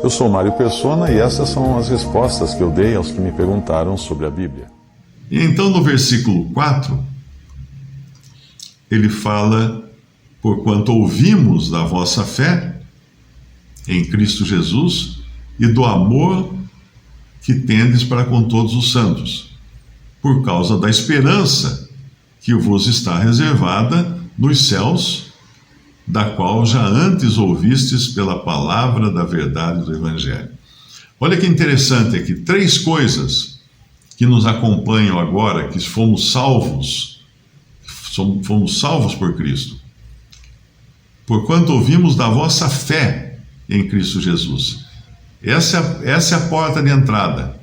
Eu sou Mário Persona e essas são as respostas que eu dei aos que me perguntaram sobre a Bíblia. E então no versículo 4, ele fala: porquanto ouvimos da vossa fé em Cristo Jesus e do amor que tendes para com todos os santos, por causa da esperança que vos está reservada nos céus, da qual já antes ouvistes pela palavra da verdade do Evangelho. Olha que interessante aqui, 3 coisas que nos acompanham agora, que fomos salvos por Cristo. Porquanto ouvimos da vossa fé em Cristo Jesus. Essa é a porta de entrada.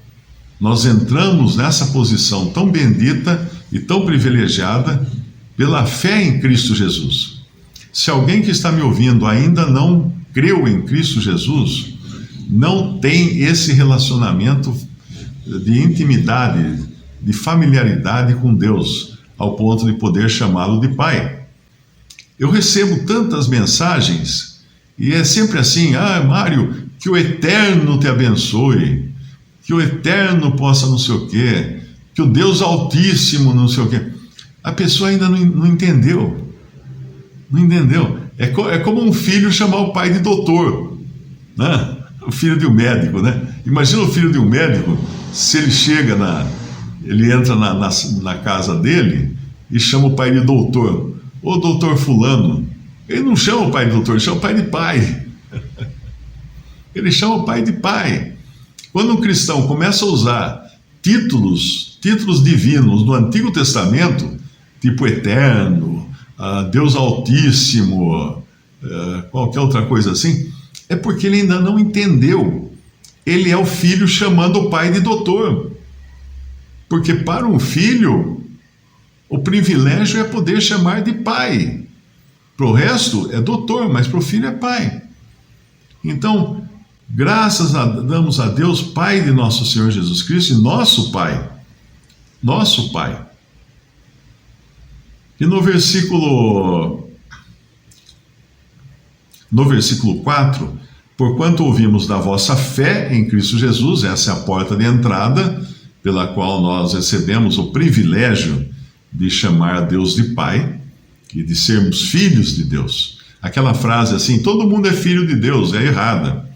Nós entramos nessa posição tão bendita e tão privilegiada pela fé em Cristo Jesus. Se alguém que está me ouvindo ainda não creu em Cristo Jesus, não tem esse relacionamento de intimidade, de familiaridade com Deus, ao ponto de poder chamá-lo de Pai. Eu recebo tantas mensagens e é sempre assim: Mário, que o Eterno te abençoe, que o Eterno possa não sei o quê, que o Deus Altíssimo não sei o quê. A pessoa ainda não entendeu. Não entendeu? É como um filho chamar o pai de doutor, né? O filho de um médico, né? Imagina o filho de um médico, se ele ele entra na casa dele e chama o pai de doutor. Ô doutor fulano. Ele não chama o pai de doutor, ele chama o pai de pai. Ele chama o pai de pai. Quando um cristão começa a usar títulos divinos do Antigo Testamento, tipo Eterno, Deus Altíssimo, qualquer outra coisa assim, é porque ele ainda não entendeu. Ele é o filho chamando o pai de doutor. Porque para um filho, o privilégio é poder chamar de pai. Para o resto é doutor, mas para o filho é pai. Então, damos a Deus, Pai de nosso Senhor Jesus Cristo, e nosso Pai. Nosso Pai. E no versículo 4, porquanto ouvimos da vossa fé em Cristo Jesus, essa é a porta de entrada, pela qual nós recebemos o privilégio de chamar Deus de Pai e de sermos filhos de Deus. Aquela frase assim, todo mundo é filho de Deus, é errada.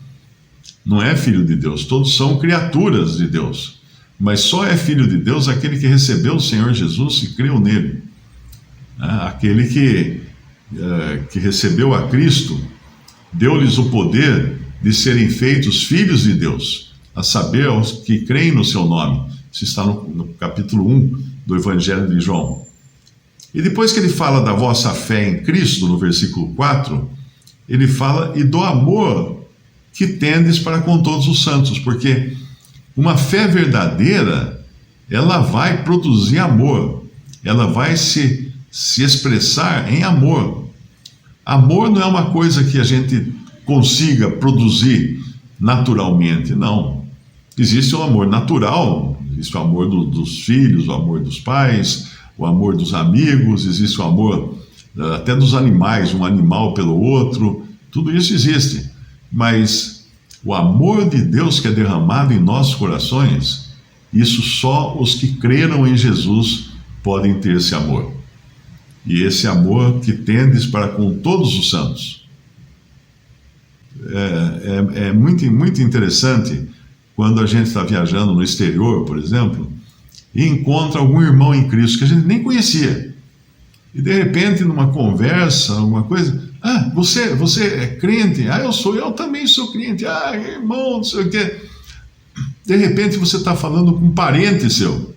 Não é filho de Deus, todos são criaturas de Deus. Mas só é filho de Deus aquele que recebeu o Senhor Jesus e creu nele. Aquele que recebeu a Cristo, deu-lhes o poder de serem feitos filhos de Deus, a saber, aos que creem no seu nome. Isso está no capítulo 1 do Evangelho de João. E depois que ele fala da vossa fé em Cristo, no versículo 4, ele fala e do amor que tendes para com todos os santos, porque uma fé verdadeira, ela vai produzir amor, ela vai se expressar em amor. Amor não é uma coisa que a gente consiga produzir naturalmente, não. Existe o amor natural, existe o amor dos filhos, o amor dos pais, o amor dos amigos, existe o amor até dos animais, um animal pelo outro, tudo isso existe. Mas o amor de Deus que é derramado em nossos corações, isso só os que creram em Jesus podem ter esse amor. E esse amor que tendes para com todos os santos. É muito, muito interessante quando a gente está viajando no exterior, por exemplo, e encontra algum irmão em Cristo que a gente nem conhecia. E de repente, numa conversa, alguma coisa, você é crente? Eu também sou crente. Irmão, não sei o quê. De repente você está falando com um parente seu.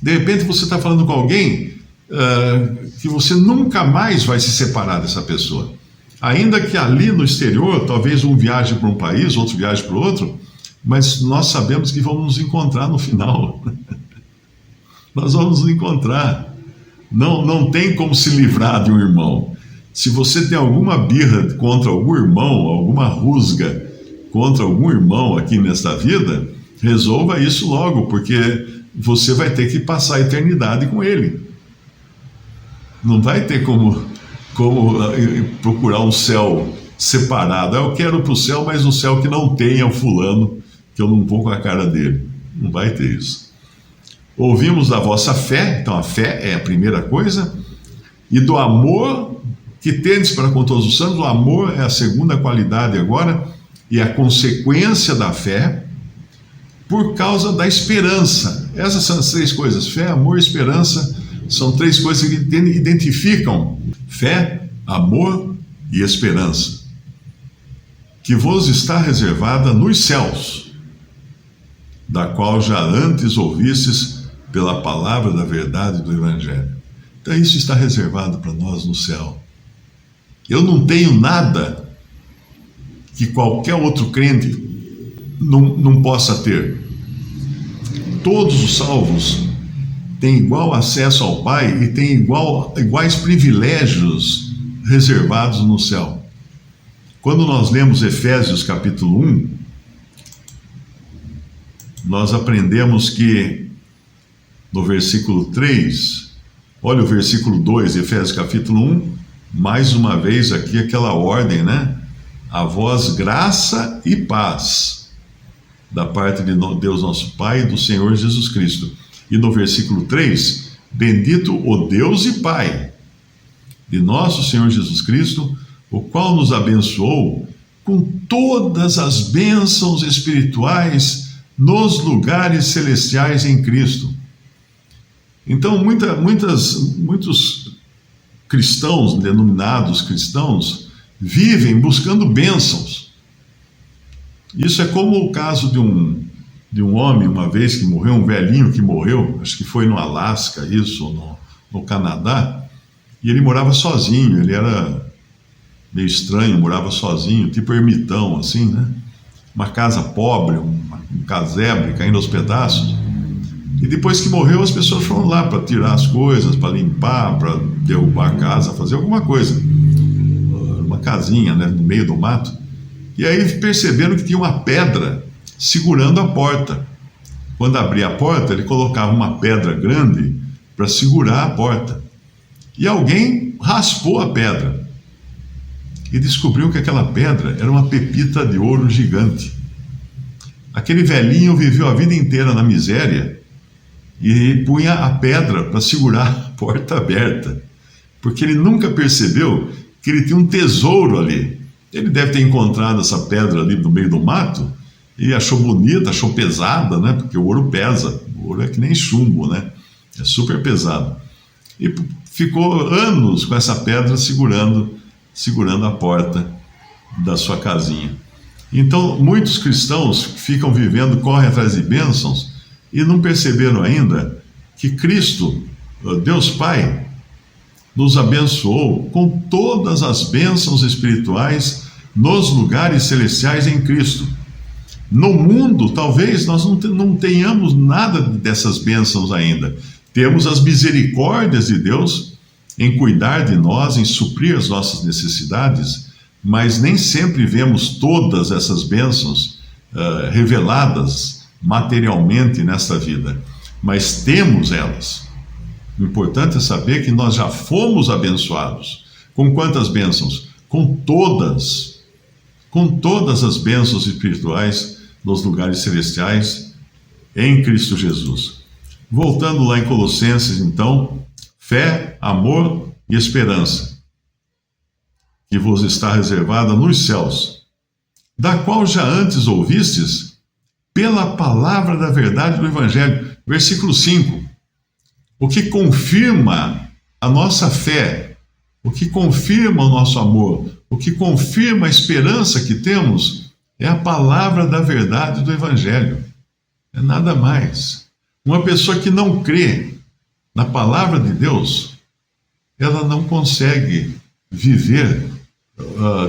De repente você está falando com alguém que você nunca mais vai se separar dessa pessoa. Ainda que ali no exterior, talvez um viaje para um país, outro viaje para o outro, mas nós sabemos que vamos nos encontrar no final. Nós vamos nos encontrar. Não tem como se livrar de um irmão. Se você tem alguma birra contra algum irmão, alguma rusga contra algum irmão aqui nesta vida, resolva isso logo, porque você vai ter que passar a eternidade com ele. Não vai ter como procurar um céu separado. Eu quero para o céu, mas o céu que não tenha o fulano, que eu não vou com a cara dele. Não vai ter isso. Ouvimos da vossa fé, então a fé é a primeira coisa, e do amor que tendes para com todos os santos. O amor é a segunda qualidade agora, e a consequência da fé, por causa da esperança. Essas são as três coisas: fé, amor e esperança. São três coisas que identificam fé, amor e esperança, que vos está reservada nos céus, da qual já antes ouvistes pela palavra da verdade do Evangelho. Então isso está reservado para nós no céu. Eu não tenho nada que qualquer outro crente não possa ter. Todos os salvos têm igual acesso ao Pai e têm iguais privilégios reservados no céu. Quando nós lemos Efésios capítulo 1, nós aprendemos que no versículo 3, olha o versículo 2 de Efésios capítulo 1, mais uma vez aqui aquela ordem, né? A vós graça e paz da parte de Deus nosso Pai e do Senhor Jesus Cristo. E no versículo 3, bendito o Deus e Pai de nosso Senhor Jesus Cristo, o qual nos abençoou com todas as bênçãos espirituais nos lugares celestiais em Cristo. Então, muitos cristãos, denominados cristãos, vivem buscando bênçãos. Isso é como o caso de um homem, uma vez que morreu, um velhinho que morreu, acho que foi no Alasca, isso, no Canadá, e ele morava sozinho, ele era meio estranho, morava sozinho, tipo ermitão, assim, né? Uma casa pobre, um casebre caindo aos pedaços. E depois que morreu, as pessoas foram lá para tirar as coisas, para limpar, para derrubar a casa, fazer alguma coisa. Uma casinha, né, no meio do mato. E aí perceberam que tinha uma pedra segurando a porta. Quando abria a porta, ele colocava uma pedra grande para segurar a porta. E alguém raspou a pedra e descobriu que aquela pedra era uma pepita de ouro gigante. Aquele velhinho viveu a vida inteira na miséria e punha a pedra para segurar a porta aberta, porque ele nunca percebeu que ele tinha um tesouro ali. Ele deve ter encontrado essa pedra ali no meio do mato e achou bonita, achou pesada, né? Porque o ouro pesa, o ouro é que nem chumbo, né? É super pesado. E ficou anos com essa pedra segurando a porta da sua casinha. Então, muitos cristãos ficam vivendo, correm atrás de bênçãos e não perceberam ainda que Cristo, Deus Pai, nos abençoou com todas as bênçãos espirituais nos lugares celestiais em Cristo. No mundo, talvez nós não tenhamos nada dessas bênçãos ainda. Temos as misericórdias de Deus em cuidar de nós, em suprir as nossas necessidades, mas nem sempre vemos todas essas bênçãos reveladas materialmente nesta vida. Mas temos elas. O importante é saber que nós já fomos abençoados. Com quantas bênçãos? Com todas as bênçãos espirituais nos lugares celestiais em Cristo Jesus. Voltando lá em Colossenses, então, fé, amor e esperança, que vos está reservada nos céus, da qual já antes ouvistes pela palavra da verdade do Evangelho. Versículo 5. O que confirma a nossa fé, o que confirma o nosso amor, o que confirma a esperança que temos, é a palavra da verdade do Evangelho. É nada mais. Uma pessoa que não crê na palavra de Deus, ela não consegue viver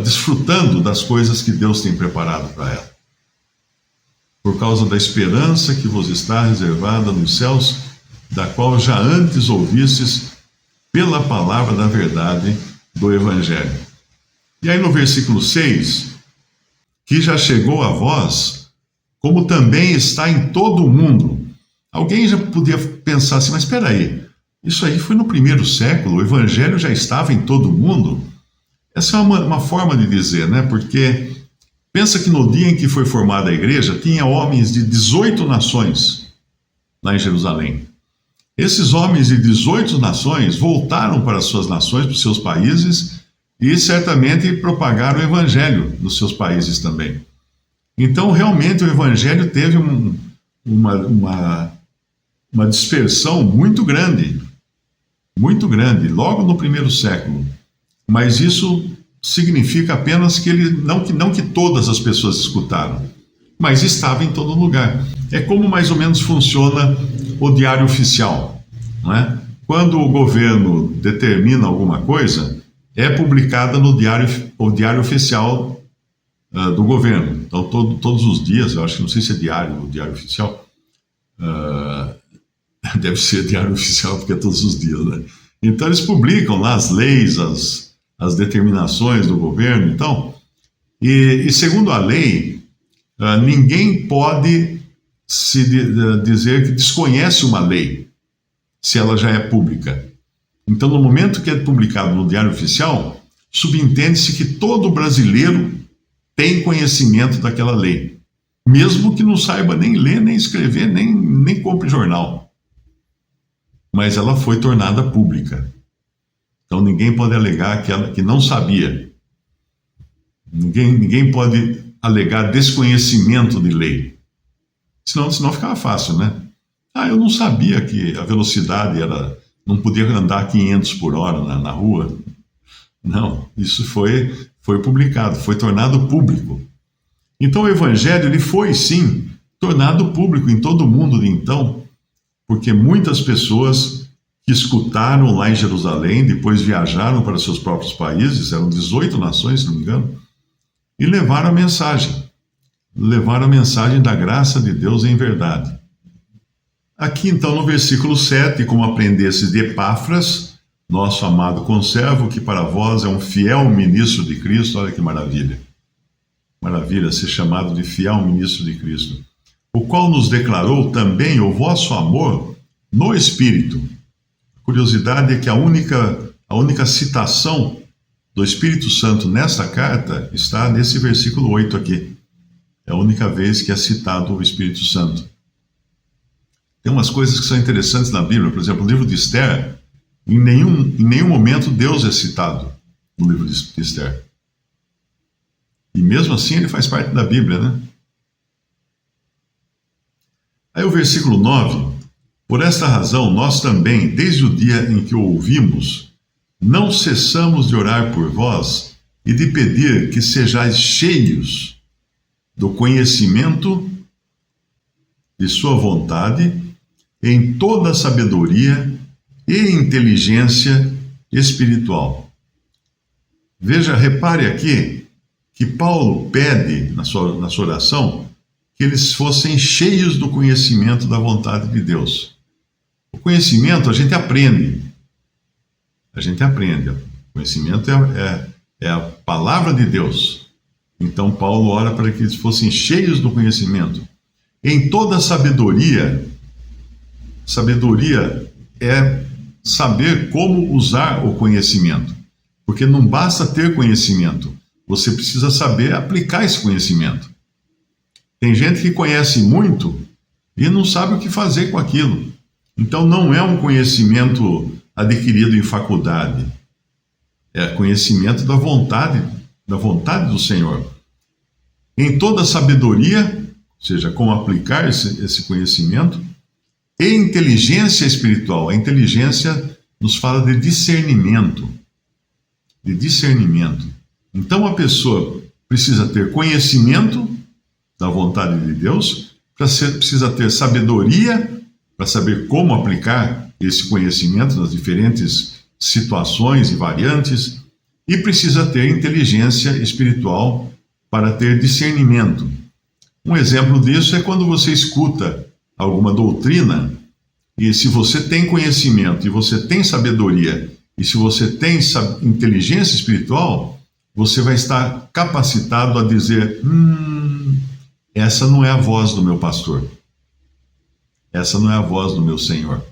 desfrutando das coisas que Deus tem preparado para ela. Por causa da esperança que vos está reservada nos céus, da qual já antes ouvistes pela palavra da verdade do Evangelho. E aí no versículo 6, que já chegou a vós, como também está em todo o mundo. Alguém já podia pensar assim, mas espera aí, isso aí foi no primeiro século, o Evangelho já estava em todo o mundo? Essa é uma forma de dizer, né? Porque pensa que no dia em que foi formada a igreja, tinha homens de 18 nações lá em Jerusalém. Esses homens de 18 nações voltaram para as suas nações, para os seus países, e certamente propagaram o evangelho nos seus países também. Então, realmente, o evangelho teve uma dispersão muito grande, logo no primeiro século. Mas isso significa apenas que não que todas as pessoas escutaram, mas estava em todo lugar. É como mais ou menos funciona o diário oficial, não é? Quando o governo determina alguma coisa, é publicada no diário oficial do governo. Então, todos os dias, eu acho que não sei se é diário oficial, deve ser diário oficial porque é todos os dias, né? Então, eles publicam lá as leis, as determinações do governo, então, e segundo a lei, ninguém pode dizer que desconhece uma lei, se ela já é pública. Então, no momento que é publicado no Diário Oficial, subentende-se que todo brasileiro tem conhecimento daquela lei, mesmo que não saiba nem ler, nem escrever, nem compre jornal. Mas ela foi tornada pública. Então, ninguém pode alegar que não sabia. Ninguém pode alegar desconhecimento de lei. Senão ficava fácil, né? Eu não sabia que a velocidade não podia andar 500 por hora na rua. Não, isso foi publicado, foi tornado público. Então o evangelho ele foi, sim, tornado público em todo o mundo de então, porque muitas pessoas que escutaram lá em Jerusalém, depois viajaram para seus próprios países, eram 18 nações, se não me engano, e levaram a mensagem da graça de Deus em verdade. Aqui então no versículo 7, como aprendesses de Epáfras, nosso amado conservo, que para vós é um fiel ministro de Cristo. Olha que maravilha. Maravilha ser chamado de fiel ministro de Cristo. O qual nos declarou também o vosso amor no Espírito. A curiosidade é que a única citação do Espírito Santo nesta carta está nesse versículo 8 aqui. É a única vez que é citado o Espírito Santo. Tem umas coisas que são interessantes na Bíblia. Por exemplo, o livro de Esther, em nenhum momento Deus é citado no livro de Esther. E mesmo assim ele faz parte da Bíblia, né? Aí o versículo 9: por esta razão nós também, desde o dia em que o ouvimos, não cessamos de orar por vós e de pedir que sejais cheios do conhecimento de sua vontade em toda sabedoria e inteligência espiritual. Veja, repare aqui que Paulo pede na sua oração que eles fossem cheios do conhecimento da vontade de Deus. O conhecimento a gente aprende. O conhecimento é a palavra de Deus. Então Paulo ora para que eles fossem cheios do conhecimento. Em toda sabedoria é saber como usar o conhecimento. Porque não basta ter conhecimento, você precisa saber aplicar esse conhecimento. Tem gente que conhece muito e não sabe o que fazer com aquilo. Então não é um conhecimento adquirido em faculdade. É conhecimento da vontade do Senhor. Em toda sabedoria, ou seja, como aplicar esse conhecimento, e inteligência espiritual. A inteligência nos fala de discernimento. Então a pessoa precisa ter conhecimento da vontade de Deus, precisa ter sabedoria para saber como aplicar esse conhecimento nas diferentes situações e variantes, e precisa ter inteligência espiritual para ter discernimento. Um exemplo disso é quando você escuta alguma doutrina, e se você tem conhecimento, e você tem sabedoria, e se você tem inteligência espiritual, você vai estar capacitado a dizer: essa não é a voz do meu pastor, essa não é a voz do meu Senhor.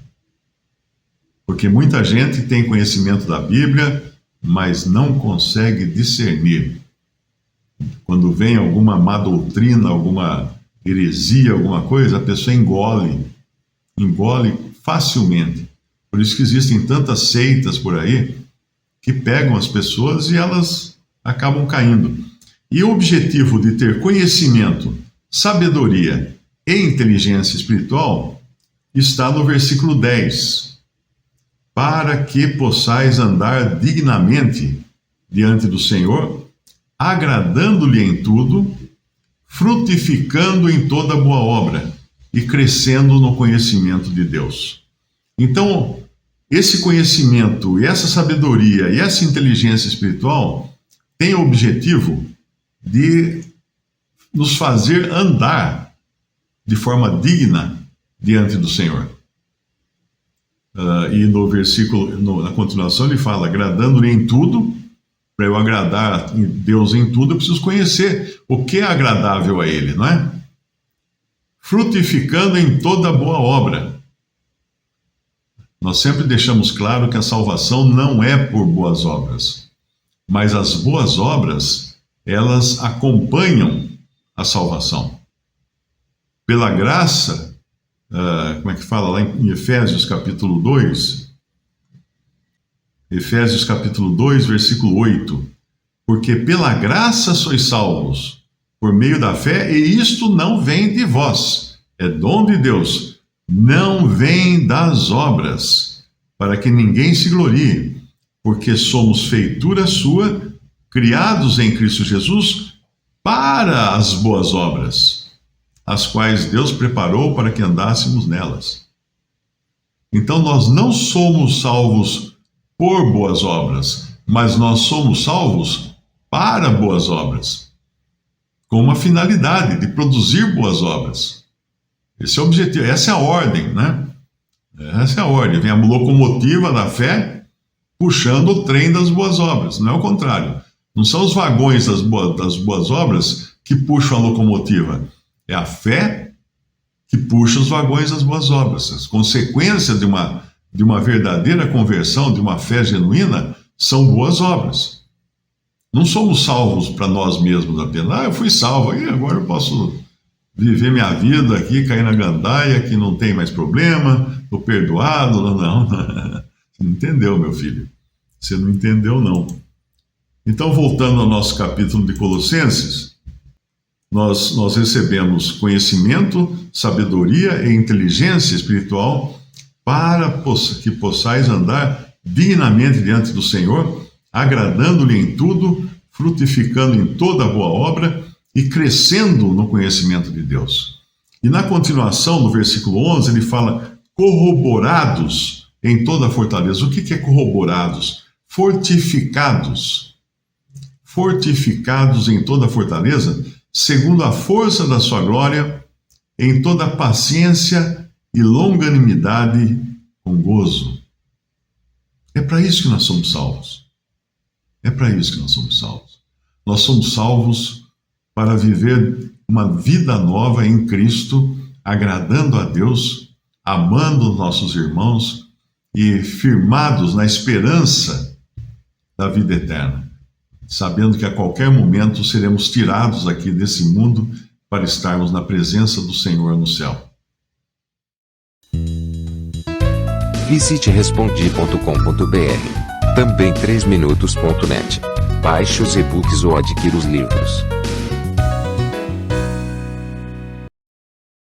Porque muita gente tem conhecimento da Bíblia, mas não consegue discernir. Quando vem alguma má doutrina, alguma heresia, alguma coisa, a pessoa engole facilmente. Por isso que existem tantas seitas por aí que pegam as pessoas e elas acabam caindo. E o objetivo de ter conhecimento, sabedoria e inteligência espiritual está no versículo 10. Para que possais andar dignamente diante do Senhor, agradando-lhe em tudo, frutificando em toda boa obra e crescendo no conhecimento de Deus. Então, esse conhecimento, essa sabedoria e essa inteligência espiritual tem o objetivo de nos fazer andar de forma digna diante do Senhor. E no versículo, na continuação, ele fala: agradando-lhe em tudo. Para eu agradar Deus em tudo, eu preciso conhecer o que é agradável a Ele, não é? Frutificando em toda boa obra. Nós sempre deixamos claro que a salvação não é por boas obras, mas as boas obras, elas acompanham a salvação. Pela graça, como é que fala lá em Efésios capítulo 2? Efésios capítulo 2, versículo 8. Porque pela graça sois salvos, por meio da fé, e isto não vem de vós, é dom de Deus, não vem das obras, para que ninguém se glorie, porque somos feitura sua, criados em Cristo Jesus, para as boas obras, as quais Deus preparou para que andássemos nelas. Então nós não somos salvos por boas obras, mas nós somos salvos para boas obras, com uma finalidade de produzir boas obras. Esse é o objetivo, essa é a ordem, né? Essa é a ordem. Vem a locomotiva da fé puxando o trem das boas obras, não é o contrário. Não são os vagões das boas obras que puxam a locomotiva, é a fé que puxa os vagões das boas obras. As consequências de uma verdadeira conversão, de uma fé genuína, são boas obras. Não somos salvos para nós mesmos apenas. Eu fui salvo, e agora eu posso viver minha vida aqui, cair na gandaia, que não tem mais problema, estou perdoado. Não. Você não entendeu, meu filho. Você não entendeu, não. Então, voltando ao nosso capítulo de Colossenses, nós recebemos conhecimento, sabedoria e inteligência espiritual para que possais andar dignamente diante do Senhor, agradando-lhe em tudo, frutificando em toda boa obra e crescendo no conhecimento de Deus. E na continuação, no versículo 11, ele fala: corroborados em toda a fortaleza. O que é corroborados? Fortificados. Fortificados em toda a fortaleza, segundo a força da sua glória, em toda a paciência e longanimidade com gozo. É para isso que nós somos salvos. É para isso que nós somos salvos. Nós somos salvos para viver uma vida nova em Cristo, agradando a Deus, amando os nossos irmãos e firmados na esperança da vida eterna, sabendo que a qualquer momento seremos tirados aqui desse mundo para estarmos na presença do Senhor no céu. Visite respondi.com.br. Também 3minutos.net. Baixe os e-books ou adquira os livros.